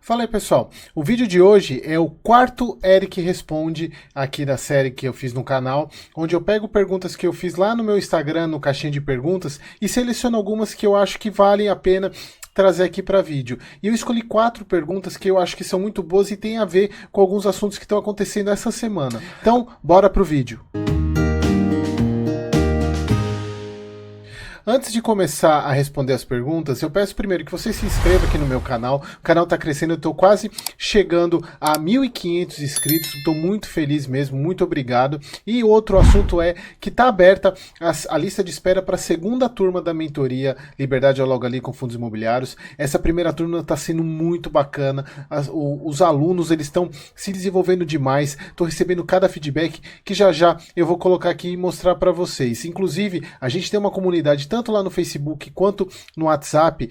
Fala aí, pessoal. O vídeo de hoje é o quarto Eric Responde aqui da série que eu fiz no canal, onde eu pego perguntas que eu fiz lá no meu Instagram, no caixinha de perguntas, e seleciono algumas que eu acho que valem a pena trazer aqui para vídeo. E eu escolhi 4 perguntas que eu acho que são muito boas e tem a ver com alguns assuntos que estão acontecendo essa semana. Então, bora pro vídeo. Antes de começar a responder as perguntas, eu peço primeiro que você se inscreva aqui no meu canal. O canal está crescendo, eu estou quase chegando a 1.500 inscritos. Estou muito feliz mesmo, muito obrigado. E outro assunto é que está aberta a lista de espera para a segunda turma da mentoria Liberdade Logo Ali com Fundos Imobiliários. Essa primeira turma está sendo muito bacana. Os alunos eles estão se desenvolvendo demais. Estou recebendo cada feedback que já eu vou colocar aqui e mostrar para vocês. Inclusive, a gente tem uma comunidade tanto lá no Facebook quanto no WhatsApp,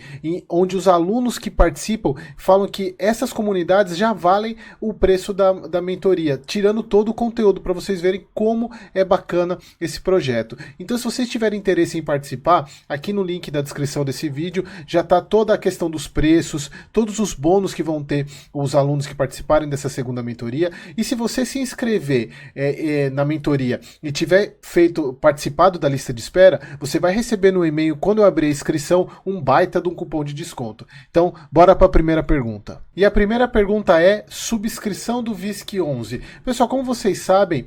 onde os alunos que participam falam que essas comunidades já valem o preço da mentoria, tirando todo o conteúdo para vocês verem como é bacana esse projeto. Então, se vocês tiverem interesse em participar, aqui no link da descrição desse vídeo já está toda a questão dos preços, todos os bônus que vão ter os alunos que participarem dessa segunda mentoria. E se você se inscrever na mentoria e tiver participado da lista de espera, você vai receber no e-mail, quando eu abrir a inscrição, um baita de um cupom de desconto. Então, bora para a primeira pergunta. E a primeira pergunta é subscrição do VISC11. Pessoal, como vocês sabem,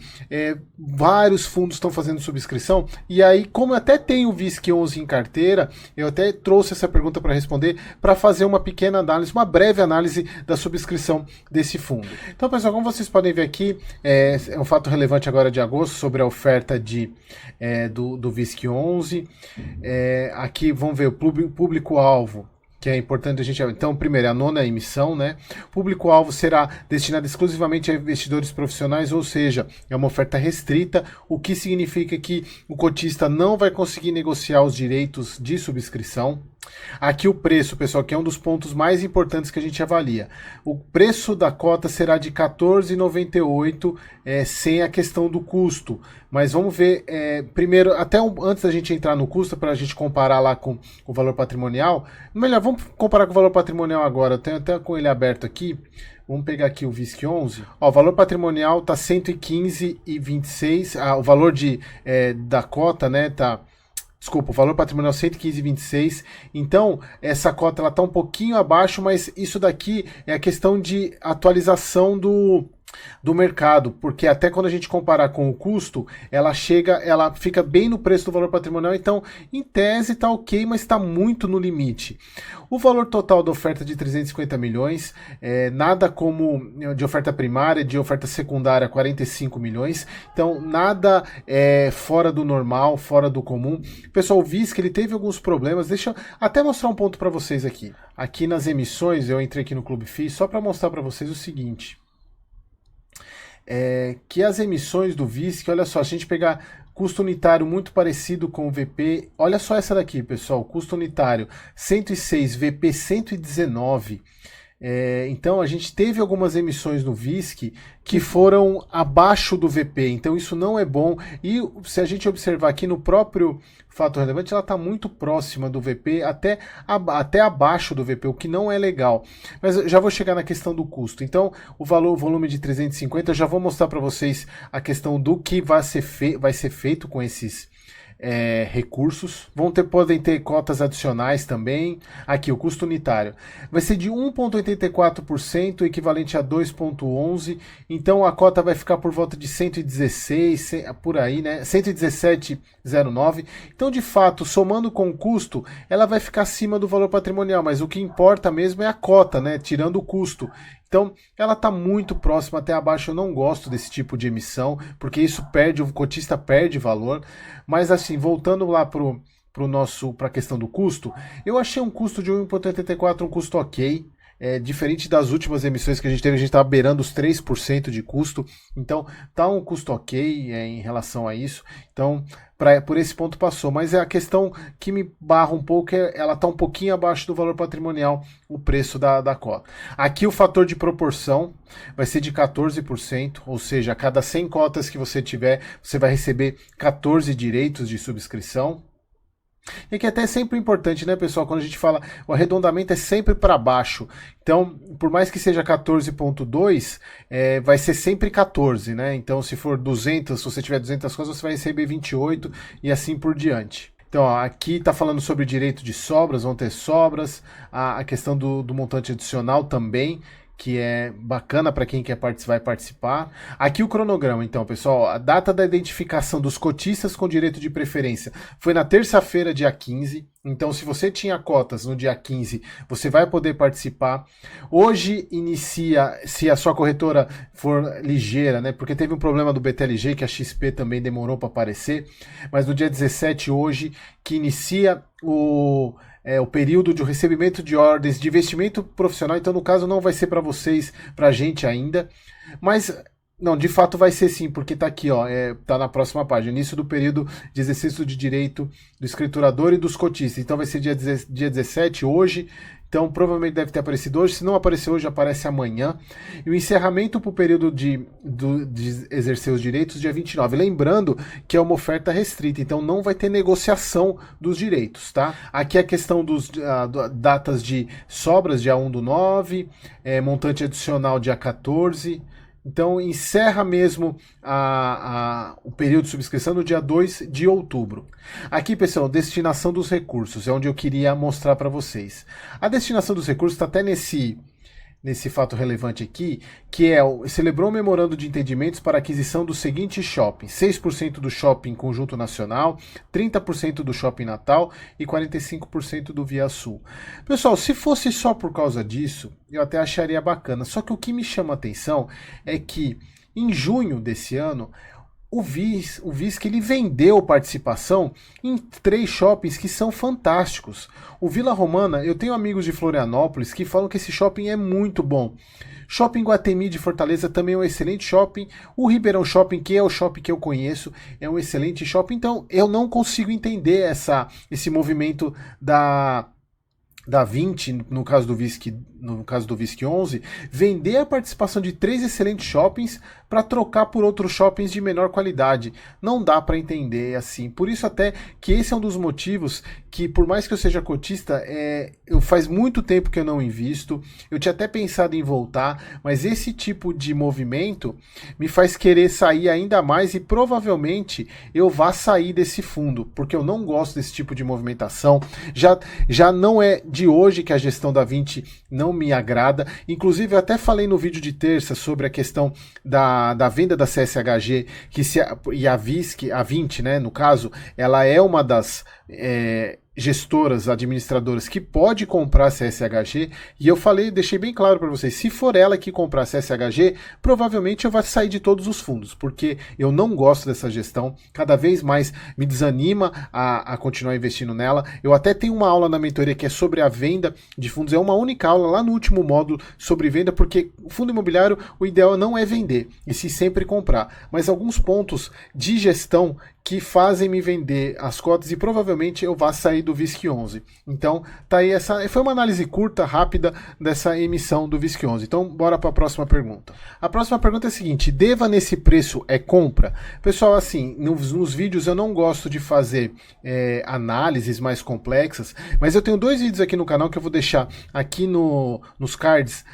vários fundos estão fazendo subscrição, e aí, como eu até tenho o VISC11 em carteira, eu até trouxe essa pergunta para responder, para fazer uma pequena análise, uma breve análise da subscrição desse fundo. Então, pessoal, como vocês podem ver aqui, é um fato relevante agora de agosto, sobre a oferta do VISC11. Aqui vamos ver o público-alvo, que é importante a gente... Então, primeiro, a nona emissão, né? Público-alvo será destinado exclusivamente a investidores profissionais, ou seja, é uma oferta restrita, o que significa que o cotista não vai conseguir negociar os direitos de subscrição. Aqui o preço, pessoal, que é um dos pontos mais importantes que a gente avalia. O preço da cota será de R$ 14,98, sem a questão do custo. Mas vamos ver, primeiro, antes da gente entrar no custo, para a gente comparar lá com o valor patrimonial. Melhor, vamos comparar com o valor patrimonial agora. Eu tenho até com ele aberto aqui. Vamos pegar aqui o VISC11. Ó, o valor patrimonial está R$ 115,26. O valor da cota, né, Desculpa, o valor patrimonial 115,26. Então, essa cota ela tá um pouquinho abaixo, mas isso daqui é a questão de atualização do mercado, porque até quando a gente comparar com o custo, ela fica bem no preço do valor patrimonial, então em tese tá ok, mas está muito no limite. O valor total da oferta de 350 milhões, nada como de oferta primária, de oferta secundária 45 milhões, então nada fora do normal, fora do comum. Pessoal, o VISC ele teve alguns problemas, deixa eu até mostrar um ponto para vocês aqui. Aqui nas emissões, eu entrei aqui no Clube FII só para mostrar para vocês o seguinte. Que as emissões do VISC, olha só, se a gente pegar custo unitário muito parecido com o VP, olha só essa daqui, pessoal, custo unitário 106, VP 119. Então a gente teve algumas emissões no VISC que foram abaixo do VP, então isso não é bom. E se a gente observar aqui no próprio fato relevante, ela está muito próxima do VP, até abaixo do VP, o que não é legal. Mas eu já vou chegar na questão do custo. Então o volume de 350, eu já vou mostrar para vocês a questão do que vai ser feito com esses recursos. Podem ter cotas adicionais também. Aqui o custo unitário vai ser de 1,84%, equivalente a 2,11. Então a cota vai ficar por volta de 116, por aí, né? 117,09. Então, de fato, somando com o custo, ela vai ficar acima do valor patrimonial, mas o que importa mesmo é a cota, né? Tirando o custo. Então, ela está muito próxima, até abaixo. Eu não gosto desse tipo de emissão, porque isso o cotista perde valor. Mas assim, voltando lá para a questão do custo, eu achei um custo de 1,84, um custo ok. Diferente das últimas emissões que a gente teve, a gente estava beirando os 3% de custo. Então, tá um custo ok em relação a isso. Então, por esse ponto passou. Mas a questão que me barra um pouco ela está um pouquinho abaixo do valor patrimonial, o preço da cota. Aqui o fator de proporção vai ser de 14%, ou seja, a cada 100 cotas que você tiver, você vai receber 14 direitos de subscrição. E que até é sempre importante, né, pessoal? Quando a gente fala, o arredondamento é sempre para baixo. Então, por mais que seja 14,2, vai ser sempre 14, né? Então, se for 200, se você tiver 200 coisas, você vai receber 28 e assim por diante. Então, ó, aqui está falando sobre direito de sobras, vão ter sobras, a questão do montante adicional também, que é bacana para quem quer participar, vai participar. Aqui o cronograma, então, pessoal, a data da identificação dos cotistas com direito de preferência foi na terça-feira, dia 15. Então, se você tinha cotas no dia 15, você vai poder participar. Hoje inicia, se a sua corretora for ligeira, né? Porque teve um problema do BTLG, que a XP também demorou para aparecer. Mas no dia 17, hoje, que inicia o período de recebimento de ordens de investimento profissional. Então, no caso, não vai ser para vocês, para a gente ainda. Mas, não, de fato vai ser sim, porque está aqui, ó, tá na próxima página. Início do período de exercício de direito do escriturador e dos cotistas. Então, vai ser dia 17, hoje. Então, provavelmente deve ter aparecido hoje. Se não aparecer hoje, aparece amanhã. E o encerramento para o período de exercer os direitos, dia 29. Lembrando que é uma oferta restrita, então não vai ter negociação dos direitos, tá? Aqui a questão dos datas de sobras, dia 1/9, montante adicional, dia 14. Então, encerra mesmo o período de subscrição no dia 2 de outubro. Aqui, pessoal, destinação dos recursos, é onde eu queria mostrar para vocês. A destinação dos recursos está até nesse fato relevante aqui, que celebrou um memorando de entendimentos para aquisição dos seguintes shoppings: 6% do Shopping Conjunto Nacional, 30% do Shopping Natal e 45% do Via Sul. Pessoal, se fosse só por causa disso, eu até acharia bacana. Só que o que me chama a atenção é que em junho desse ano, o VISC ele vendeu participação em 3 shoppings que são fantásticos. O Vila Romana, eu tenho amigos de Florianópolis que falam que esse shopping é muito bom. Shopping Guatemi de Fortaleza também é um excelente shopping. O Ribeirão Shopping, que é o shopping que eu conheço, é um excelente shopping. Então eu não consigo entender esse movimento da 20, no caso do VISC 11, vender a participação de 3 excelentes shoppings para trocar por outros shoppings de menor qualidade. Não dá para entender assim. Por isso até que esse é um dos motivos que, por mais que eu seja cotista, faz muito tempo que eu não invisto. Eu tinha até pensado em voltar, mas esse tipo de movimento me faz querer sair ainda mais e provavelmente eu vá sair desse fundo, porque eu não gosto desse tipo de movimentação. Já não é de hoje que a gestão da 20 não me agrada. Inclusive, eu até falei no vídeo de terça sobre a questão da venda da CSHG, e a VISC, a 20, né, no caso, ela é uma das gestoras, administradoras que pode comprar a CSHG, e eu deixei bem claro para vocês, se for ela que comprar a CSHG, provavelmente eu vou sair de todos os fundos, porque eu não gosto dessa gestão, cada vez mais me desanima a continuar investindo nela. Eu até tenho uma aula na mentoria que é sobre a venda de fundos, é uma única aula lá no último módulo sobre venda, porque o fundo imobiliário, o ideal não é vender, e se sempre comprar, mas alguns pontos de gestão que fazem me vender as cotas e provavelmente eu vá sair do VISC 11. Então, tá aí foi uma análise curta, rápida dessa emissão do VISC 11. Então, bora para a próxima pergunta. A próxima pergunta é a seguinte: DEVA nesse preço é compra? Pessoal, assim, nos vídeos eu não gosto de fazer análises mais complexas, mas eu tenho 2 vídeos aqui no canal que eu vou deixar aqui nos cards,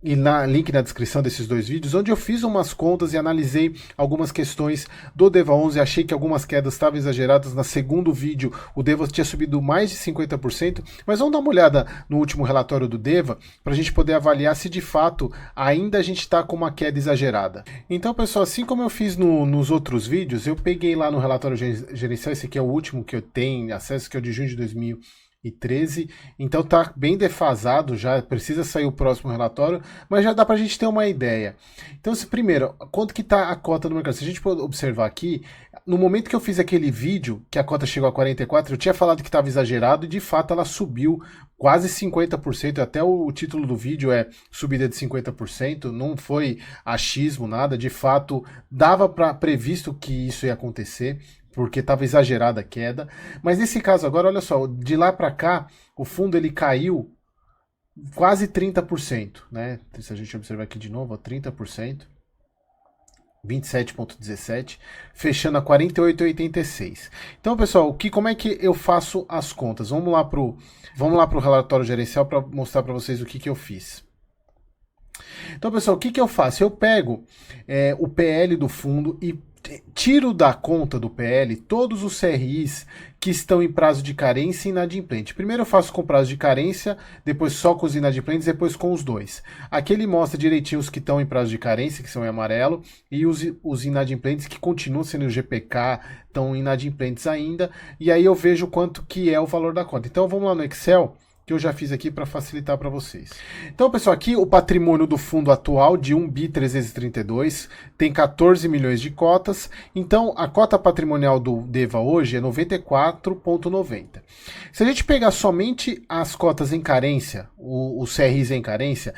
e link na descrição desses 2 vídeos, onde eu fiz umas contas e analisei algumas questões do DEVA 11, achei que algumas quedas estavam exageradas. No segundo vídeo, o DEVA tinha subido mais de 50%, mas vamos dar uma olhada no último relatório do DEVA, para a gente poder avaliar se de fato ainda a gente está com uma queda exagerada. Então, pessoal, assim como eu fiz nos outros vídeos, eu peguei lá no relatório gerencial, esse aqui é o último que eu tenho acesso, que é o de junho de 2013, então tá bem defasado, já precisa sair o próximo relatório, mas já dá pra gente ter uma ideia. Então, primeiro, quanto que tá a cota do mercado? Se a gente for observar aqui, no momento que eu fiz aquele vídeo, que a cota chegou a 44, eu tinha falado que estava exagerado, e de fato ela subiu quase 50%, até o título do vídeo é subida de 50%, não foi achismo, nada, de fato dava previsto que isso ia acontecer, porque estava exagerada a queda. Mas nesse caso agora, olha só, de lá para cá, o fundo ele caiu quase 30%, né? Se a gente observar aqui de novo, ó, 30%. 27,17, fechando a 48,86. Então, pessoal, como é que eu faço as contas? Vamos lá pro relatório gerencial para mostrar para vocês o que eu fiz. Então, pessoal, o que eu faço? Eu pego o PL do fundo e tiro da conta do PL todos os CRIs que estão em prazo de carência e inadimplente. Primeiro eu faço com prazo de carência, depois só com os inadimplentes, depois com os dois. Aqui ele mostra direitinho os que estão em prazo de carência, que são em amarelo, e os inadimplentes que continuam sendo o GPK, estão inadimplentes ainda, e aí eu vejo quanto que é o valor da conta. Então vamos lá no Excel, que eu já fiz aqui para facilitar para vocês. Então, pessoal, aqui o patrimônio do fundo atual de 1.332 tem 14 milhões de cotas. Então, a cota patrimonial do DEVA hoje é 94,90. Se a gente pegar somente as cotas em carência, os CRIs em carência,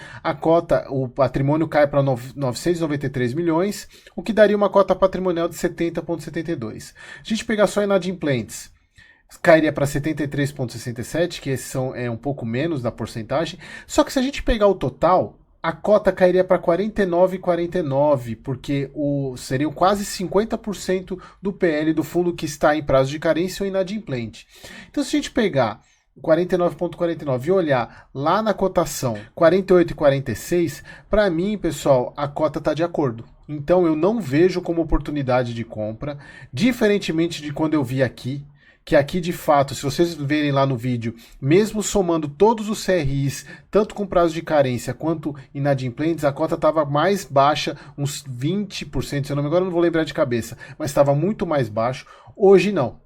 o patrimônio cai para 993 milhões, o que daria uma cota patrimonial de 70,72. Se a gente pegar só inadimplentes, cairia para 73,67, que esse é um pouco menos da porcentagem. Só que se a gente pegar o total, a cota cairia para 49,49, porque seriam quase 50% do PL do fundo que está em prazo de carência ou inadimplente. Então, se a gente pegar 49,49 e olhar lá na cotação 48,46, para mim, pessoal, a cota está de acordo. Então, eu não vejo como oportunidade de compra, diferentemente de quando eu vi aqui, que aqui de fato, se vocês verem lá no vídeo, mesmo somando todos os CRIs, tanto com prazo de carência quanto inadimplentes, a cota estava mais baixa, uns 20%, se eu não me engano, eu não vou lembrar de cabeça, mas estava muito mais baixo. Hoje não.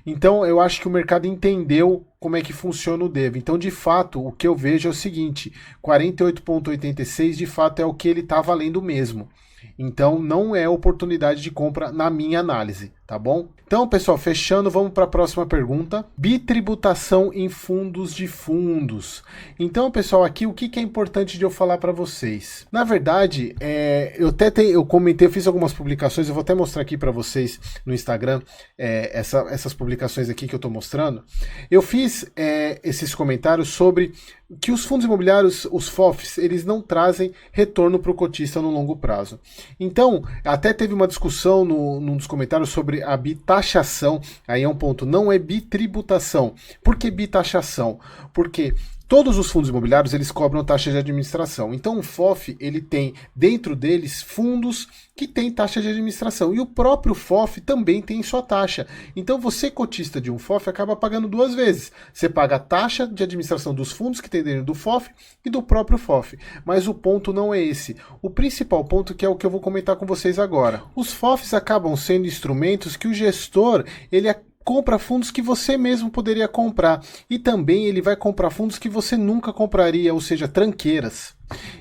Então eu acho que o mercado entendeu como é que funciona o DEVA. Então, de fato, o que eu vejo é o seguinte, 48,86 de fato é o que ele está valendo mesmo. Então não é oportunidade de compra na minha análise, tá bom? Então, pessoal, fechando, vamos para a próxima pergunta. Bitributação em fundos de fundos. Então, pessoal, aqui o que é importante de eu falar para vocês? Na verdade, eu comentei, eu fiz algumas publicações, eu vou até mostrar aqui para vocês no Instagram essas publicações aqui que eu estou mostrando. Eu fiz esses comentários sobre que os fundos imobiliários, os FOFs, eles não trazem retorno para o cotista no longo prazo. Então, até teve uma discussão num dos comentários sobre a bitaxação, aí é um ponto, não é bitributação. Por que bitaxação? Porque todos os fundos imobiliários, eles cobram taxa de administração. Então, o FOF, ele tem dentro deles fundos que têm taxa de administração. E o próprio FOF também tem sua taxa. Então, você, cotista de um FOF, acaba pagando duas vezes. Você paga a taxa de administração dos fundos que tem dentro do FOF e do próprio FOF. Mas o ponto não é esse. O principal ponto, que é o que eu vou comentar com vocês agora. Os FOFs acabam sendo instrumentos que o gestor, ele compra fundos que você mesmo poderia comprar. E também ele vai comprar fundos que você nunca compraria, ou seja, tranqueiras.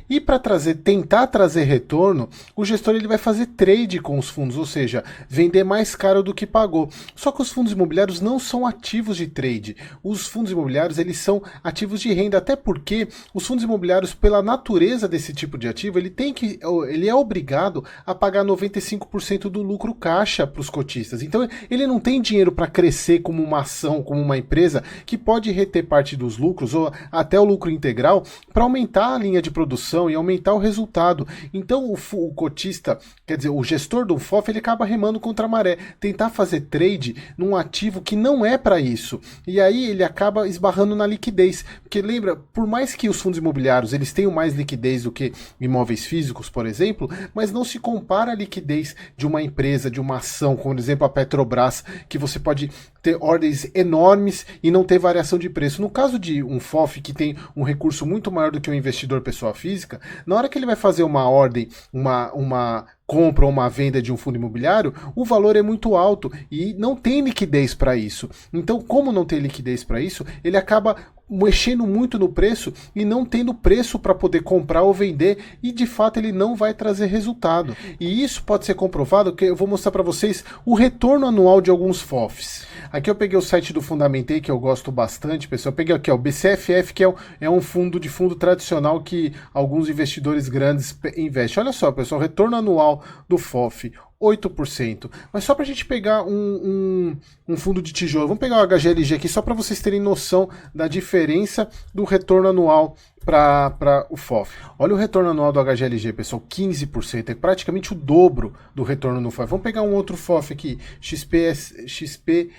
E para tentar trazer retorno, o gestor ele vai fazer trade com os fundos, ou seja, vender mais caro do que pagou. Só que os fundos imobiliários não são ativos de trade. Os fundos imobiliários, eles são ativos de renda, até porque os fundos imobiliários, pela natureza desse tipo de ativo, ele é obrigado a pagar 95% do lucro caixa para os cotistas. Então ele não tem dinheiro para crescer como uma ação, como uma empresa que pode reter parte dos lucros ou até o lucro integral para aumentar a linha de produção e aumentar o resultado. Então o cotista, quer dizer, o gestor do FOF, ele acaba remando contra a maré, tentar fazer trade num ativo que não é para isso. E aí ele acaba esbarrando na liquidez, porque lembra, por mais que os fundos imobiliários eles tenham mais liquidez do que imóveis físicos, por exemplo, mas não se compara a liquidez de uma empresa, de uma ação, como por exemplo a Petrobras, que você pode ter ordens enormes e não ter variação de preço. No caso de um FOF que tem um recurso muito maior do que um investidor pessoa física, na hora que ele vai fazer uma ordem, uma compra ou uma venda de um fundo imobiliário, o valor é muito alto e não tem liquidez para isso. Então, como não tem liquidez para isso, ele acaba mexendo muito no preço e não tendo preço para poder comprar ou vender, e de fato ele não vai trazer resultado. E isso pode ser comprovado, que eu vou mostrar para vocês o retorno anual de alguns FOFs. Aqui eu peguei o site do Fundamentei, que eu gosto bastante, pessoal. Eu peguei aqui, ó, o BCFF, que é um fundo tradicional que alguns investidores grandes investem. Olha só, pessoal, retorno anual do FOF, 8%. Mas só para a gente pegar um fundo de tijolo, vamos pegar o HGLG aqui só para vocês terem noção da diferença do retorno anual para o FOF. Olha o retorno anual do HGLG, pessoal, 15%, é praticamente o dobro do retorno no FOF. Vamos pegar um outro FOF aqui, XPSF,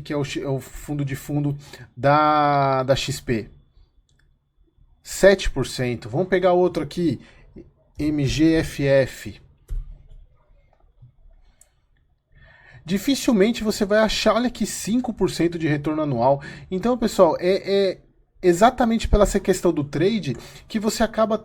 que é o fundo de fundo da XP. 7%. Vamos pegar outro aqui, MGFF. Dificilmente você vai achar, olha aqui, 5% de retorno anual. Então, pessoal, exatamente pela essa questão do trade que você acaba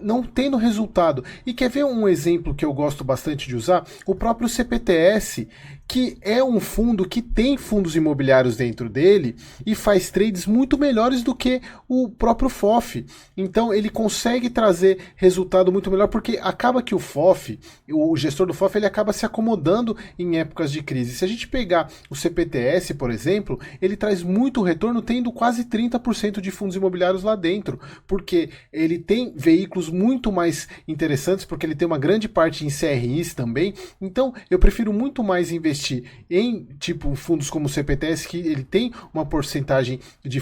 não tendo resultado. E quer ver um exemplo que eu gosto bastante de usar? O próprio CPTS, que é um fundo que tem fundos imobiliários dentro dele e faz trades muito melhores do que o próprio FOF. Então ele consegue trazer resultado muito melhor, porque acaba que o FOF, o gestor do FOF, ele acaba se acomodando em épocas de crise. Se a gente pegar o CPTS, por exemplo, ele traz muito retorno, tendo quase 30% de fundos imobiliários lá dentro, porque ele tem veículos muito mais interessantes, porque ele tem uma grande parte em CRIs também. Então eu prefiro muito mais investir em tipo fundos como o CPTS, que ele tem uma porcentagem de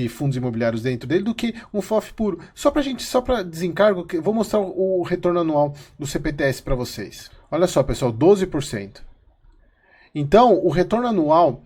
fundos imobiliários dentro dele, do que um FOF puro. Só para desencargo, vou mostrar o retorno anual do CPTS para vocês. Olha só, pessoal, 12%. Então, o retorno anual,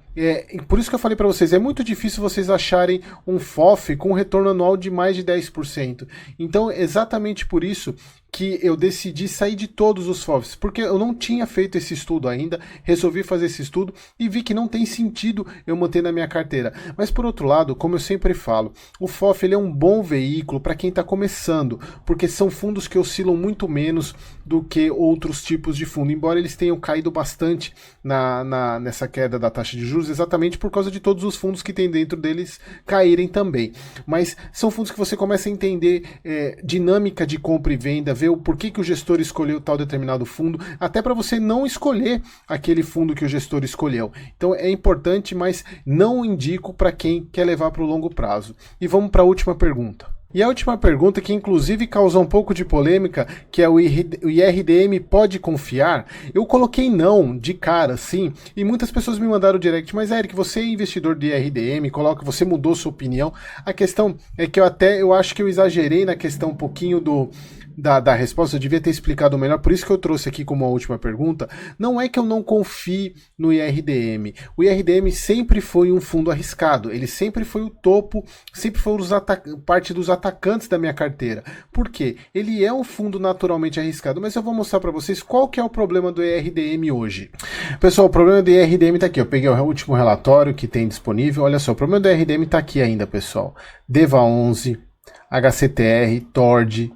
por isso que eu falei para vocês, é muito difícil vocês acharem um FOF com retorno anual de mais de 10%. Então, exatamente por isso que eu decidi sair de todos os FOFs, porque eu não tinha feito esse estudo ainda, resolvi fazer esse estudo e vi que não tem sentido eu manter na minha carteira. Mas por outro lado, como eu sempre falo, o FOF ele é um bom veículo para quem está começando, porque são fundos que oscilam muito menos do que outros tipos de fundo, embora eles tenham caído bastante nessa queda da taxa de juros, exatamente por causa de todos os fundos que tem dentro deles caírem também. Mas são fundos que você começa a entender dinâmica de compra e venda, ver o porquê que o gestor escolheu tal determinado fundo, até para você não escolher aquele fundo que o gestor escolheu. Então é importante, mas não indico para quem quer levar para o longo prazo. E vamos para a última pergunta. E a última pergunta, que inclusive causou um pouco de polêmica, que é o IRDM pode confiar? Eu coloquei não, de cara, sim, e muitas pessoas me mandaram direct, mas Eric, você é investidor de IRDM, você mudou sua opinião. A questão é que eu acho que eu exagerei na questão um pouquinho da resposta, eu devia ter explicado melhor, por isso que eu trouxe aqui como a última pergunta. Não é que eu não confie no IRDM. O IRDM sempre foi um fundo arriscado, ele sempre foi o topo, sempre foi parte dos atacantes da minha carteira. Por quê? Ele é um fundo naturalmente arriscado, mas eu vou mostrar para vocês qual que é o problema do IRDM hoje. Pessoal, o problema do IRDM está aqui, eu peguei o último relatório que tem disponível, olha só, o problema do IRDM está aqui ainda, pessoal. DEVA11, HCTR, TORD,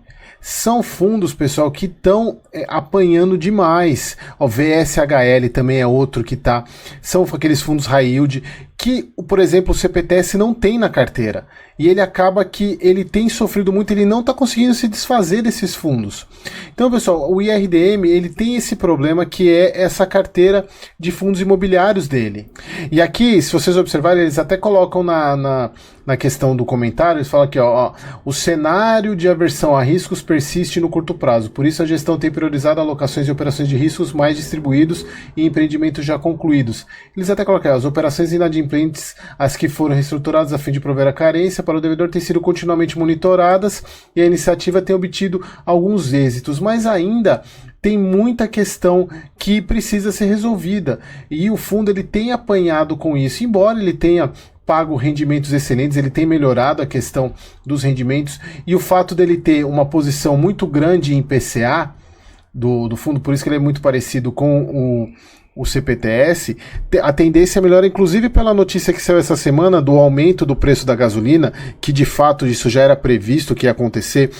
são fundos, pessoal, que estão apanhando demais. O VSHL também é outro que tá. São aqueles fundos high yield que, por exemplo, o CPTS não tem na carteira. E ele acaba que ele tem sofrido muito, ele não está conseguindo se desfazer desses fundos. Então, pessoal, o IRDM ele tem esse problema, que é essa carteira de fundos imobiliários dele. E aqui, se vocês observarem, eles até colocam na questão do comentário, eles falam aqui, ó, o cenário de aversão a riscos persiste no curto prazo, por isso a gestão tem priorizado alocações e operações de riscos mais distribuídos e empreendimentos já concluídos. Eles até colocam as operações inadimplentes, as que foram reestruturadas a fim de prover a carência para o devedor, têm sido continuamente monitoradas e a iniciativa tem obtido alguns êxitos, mas ainda tem muita questão que precisa ser resolvida e o fundo ele tem apanhado com isso, embora ele tenha pago rendimentos excelentes, ele tem melhorado a questão dos rendimentos, e o fato dele ter uma posição muito grande em PCA do fundo, por isso que ele é muito parecido com o CPTS, a tendência é melhor, inclusive pela notícia que saiu essa semana do aumento do preço da gasolina, que de fato isso já era previsto que ia acontecer,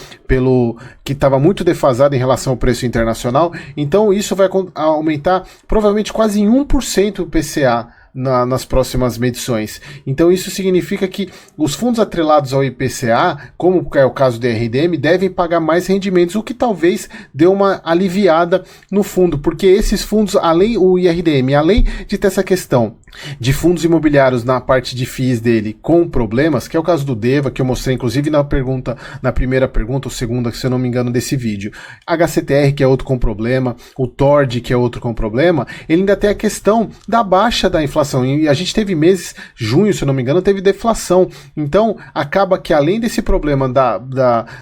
que estava muito defasado em relação ao preço internacional. Então isso vai aumentar provavelmente quase em 1% o PCA nas próximas medições. Então isso significa que os fundos atrelados ao IPCA, como é o caso do RDM, devem pagar mais rendimentos, o que talvez dê uma aliviada no fundo, porque esses fundos, o IRDM, além de ter essa questão de fundos imobiliários na parte de FIIs dele com problemas, que é o caso do DEVA, que eu mostrei inclusive na primeira pergunta ou segunda, se eu não me engano, desse vídeo, HCTR, que é outro com problema, o TORD, que é outro com problema, ele ainda tem a questão da baixa da inflação deflação. E a gente teve meses, junho, se eu não me engano, teve deflação. Então, acaba que além desse problema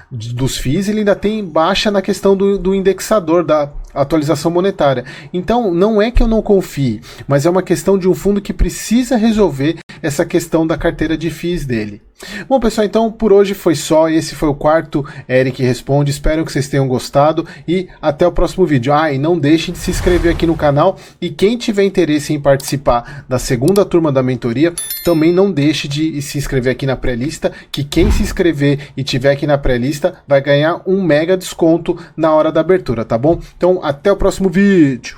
dos FIIs, ele ainda tem baixa na questão do indexador, da atualização monetária. Então, não é que eu não confie, mas é uma questão de um fundo que precisa resolver essa questão da carteira de FIIs dele. Bom, pessoal, então por hoje foi só. Esse foi o quarto Eric Responde. Espero que vocês tenham gostado e até o próximo vídeo. E não deixem de se inscrever aqui no canal, e quem tiver interesse em participar da segunda turma da mentoria, também não deixe de se inscrever aqui na pré-lista, que quem se inscrever e tiver aqui na pré-lista vai ganhar um mega desconto na hora da abertura, tá bom? Então até o próximo vídeo.